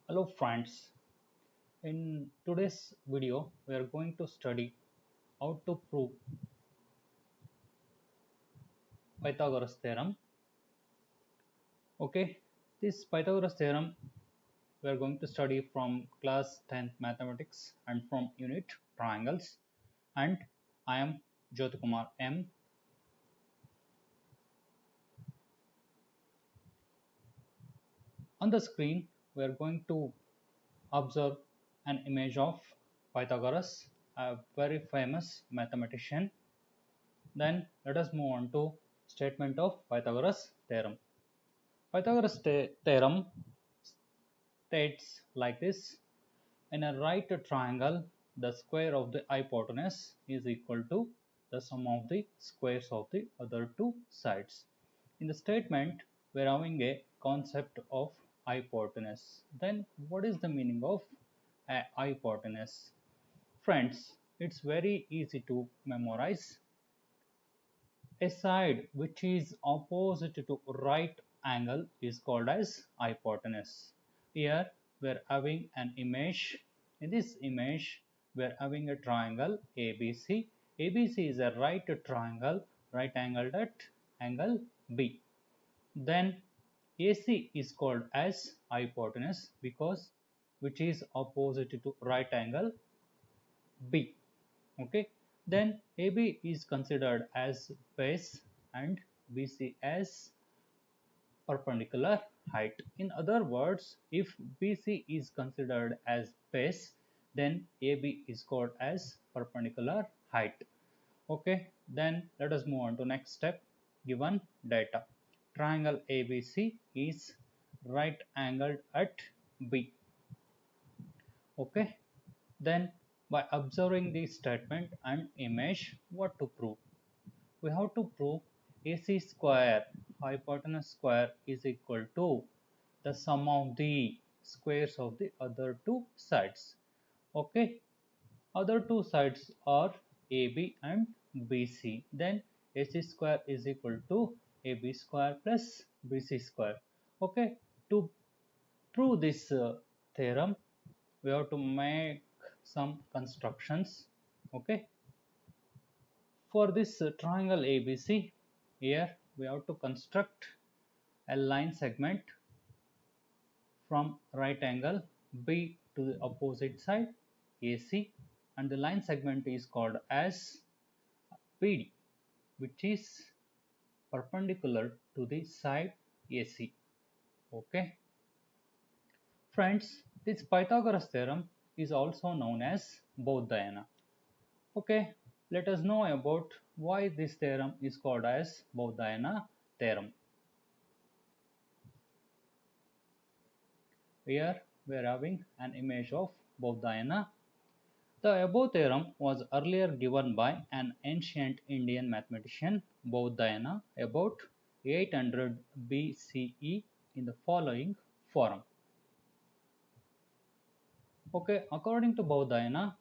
Hello friends, in today's video we are going to study how to prove Pythagoras theorem. Okay, this Pythagoras theorem we are going to study from class 10th mathematics and from unit triangles, and I am Jyotikumar M. On the screen we are going to observe an image of Pythagoras, a very famous mathematician. Then let us move on to statement of Pythagoras theorem. Pythagoras theorem states like this: in a right triangle, the square of the hypotenuse is equal to the sum of the squares of the other two sides. In the statement, we are having a concept of hypotenuse. Then, what is the meaning of a hypotenuse? Friends, it's very easy to memorize. A side which is opposite to right angle is called as hypotenuse. Here we are having an image. In this image we are having a triangle ABC. ABC is a right triangle, right angled at angle B. Then AC is called as hypotenuse because which is opposite to right angle B. Okay, then AB is considered as base and BC as perpendicular height. In other words, if BC is considered as base, then AB is called as perpendicular height. Okay, then let us move on to next step. Given data, triangle ABC is right angled at B. Okay, then by observing the statement and image, what to prove? We have to prove AC square, hypotenuse square, is equal to the sum of the squares of the other two sides. Okay, other two sides are AB and BC. Then AC square is equal to AB square plus BC square. Okay, to prove this theorem, we have to make some constructions. Okay, for this triangle ABC, here we have to construct a line segment from right angle B to the opposite side AC, and the line segment is called as PD, which is perpendicular to the side AC. Okay, friends, this Pythagoras theorem is also known as Bodhayana. Okay, let us know about why this theorem is called as Bodhayana theorem. Here we are having an image of Bodhayana. The above theorem was earlier given by an ancient Indian mathematician Bodhayana about 800 BCE in the following form. Okay, according to Bodhayana,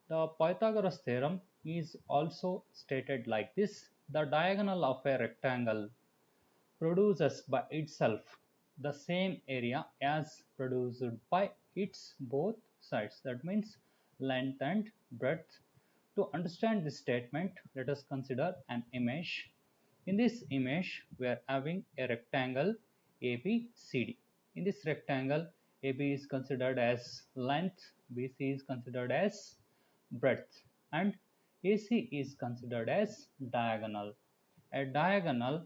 the Pythagoras theorem is also stated like this: the diagonal of a rectangle produces by itself the same area as produced by its both sides. That means length and breadth. To understand this statement, let us consider an image. In this image, we are having a rectangle ABCD. In this rectangle, AB is considered as length, BC is considered as breadth, and AC is considered as diagonal. A diagonal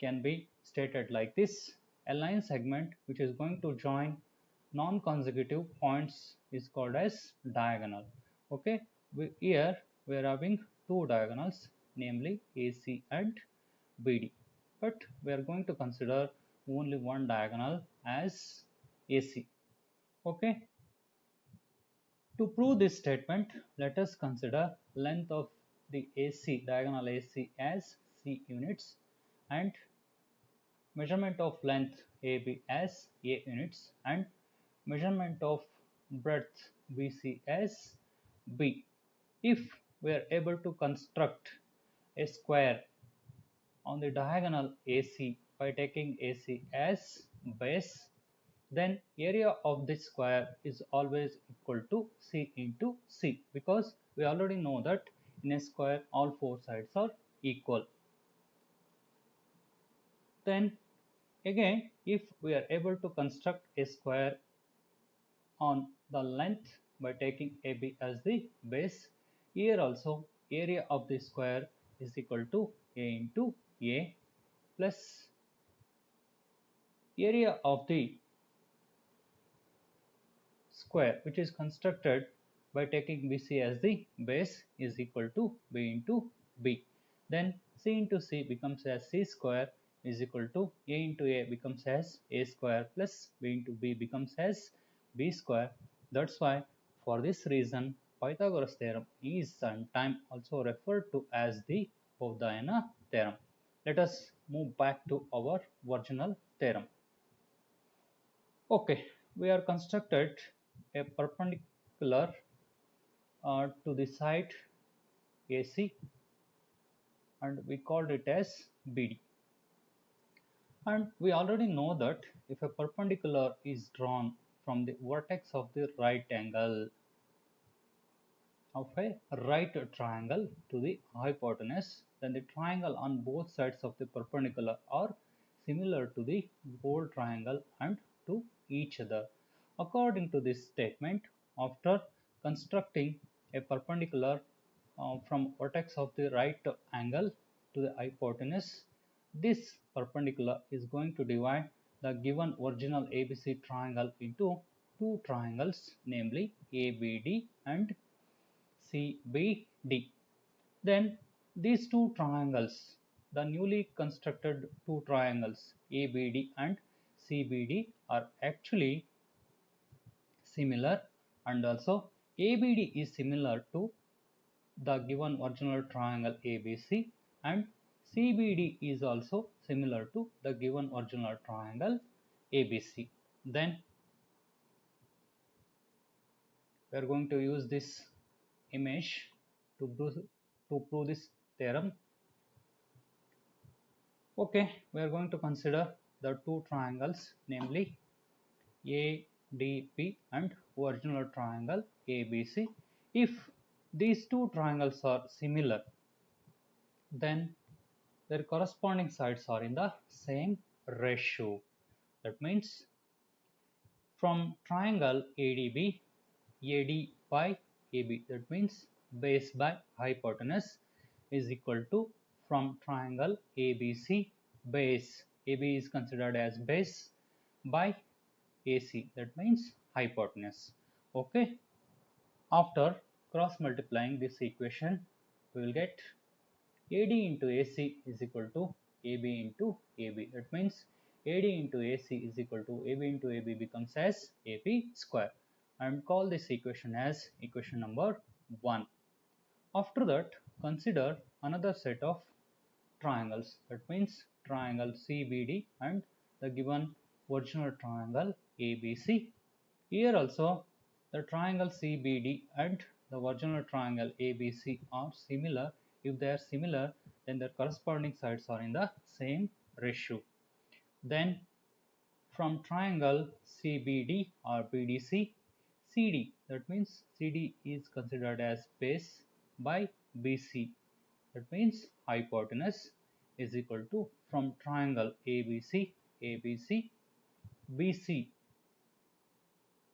can be stated like this: a line segment which is going to join non-consecutive points is called as diagonal. Okay, here we are having two diagonals, namely AC and BD, but we are going to consider only one diagonal as AC. Okay, to prove this statement, let us consider length of the AC, diagonal AC, as C units, and measurement of length AB as A units, and measurement of breadth BC as B. If we are able to construct a square on the diagonal AC by taking AC as base, then area of this square is always equal to C into C, because we already know that in a square all four sides are equal. Then again, if we are able to construct a square on the length by taking AB as the base, here also area of the square is equal to A into A plus area of the square which is constructed by taking BC as the base is equal to B into B. Then C into C becomes as C square is equal to A into A becomes as A square plus B into B becomes as B square. That's why for this reason Pythagoras theorem is sometimes also referred to as the Pythagorean theorem. Let us move back to our original theorem. Okay, we are constructed a perpendicular to the side AC and we called it as BD. And we already know that if a perpendicular is drawn from the vertex of the right angle of a right triangle to the hypotenuse, then the triangle on both sides of the perpendicular are similar to the whole triangle and to each other. According to this statement, after constructing a perpendicular from vertex of the right angle to the hypotenuse, this perpendicular is going to divide the given original ABC triangle into two triangles, namely ABD and CBD. Then these two triangles, the newly constructed two triangles ABD and CBD are actually similar, and also ABD is similar to the given original triangle ABC and CBD is also similar to the given original triangle ABC. Then we are going to use this image to prove this theorem. Okay, we are going to consider the two triangles, namely ADP and original triangle ABC. If these two triangles are similar, then their corresponding sides are in the same ratio. That means from triangle ADB, AD by AB, that means base by hypotenuse is equal to from triangle ABC, base AB is considered as base by AC, that means hypotenuse. Okay, after cross multiplying this equation, we will get AD into AC is equal to AB into AB. That means AD into AC is equal to AB into AB becomes as AB square, and call this equation as equation number 1. After that, consider another set of triangles. That means triangle CBD and the given original triangle ABC. Here also the triangle CBD and the original triangle ABC are similar. If they are similar, then their corresponding sides are in the same ratio. Then from triangle CBD or BDC, CD, that means CD is considered as base by BC, that means hypotenuse is equal to from triangle ABC, ABC, BC.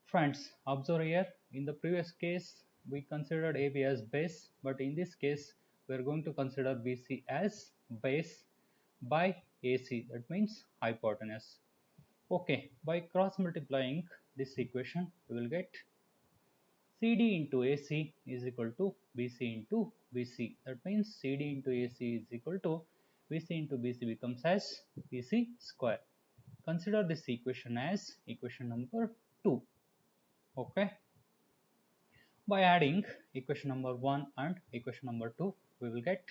Friends, observe here, in the previous case we considered AB as base, but in this case we are going to consider BC as base by AC, that means hypotenuse. Okay, by cross multiplying this equation we will get CD into AC is equal to BC into BC, that means CD into AC is equal to BC into BC becomes as BC square. Consider this equation as equation number 2. Okay, by adding equation number 1 and equation number 2, we will get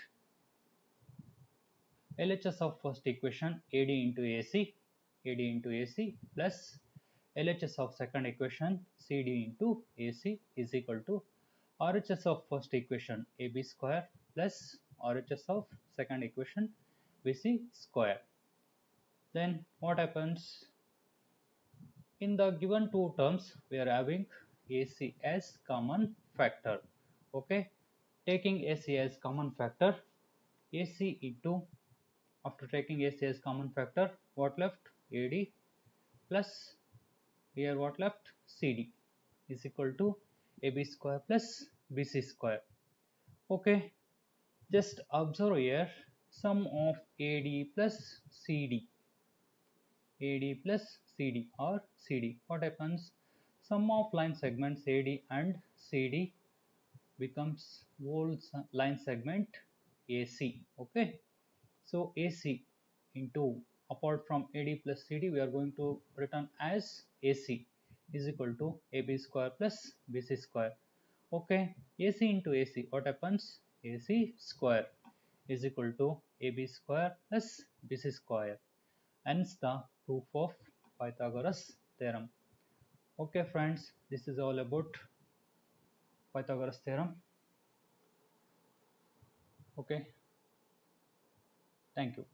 LHS of first equation AD into AC plus LHS of second equation CD into AC is equal to RHS of first equation AB square plus RHS of second equation BC square. Then what happens? In the given two terms, we are having AC as common factor. Okay, taking AC as common factor, AC into, after taking AC as common factor, what left? AD plus, here what left? CD is equal to AB square plus BC square. Okay, just observe here, sum of AD plus CD, AD plus CD or CD. What happens? Sum of line segments AD and CD becomes whole line segment AC. Okay, so AC into, apart from AD plus CD, we are going to return as AC is equal to AB square plus BC square. Okay, AC into AC, what happens? AC square is equal to AB square plus BC square. Hence the proof of Pythagoras theorem. Okay friends, this is all about Pythagoras theorem. Okay, thank you.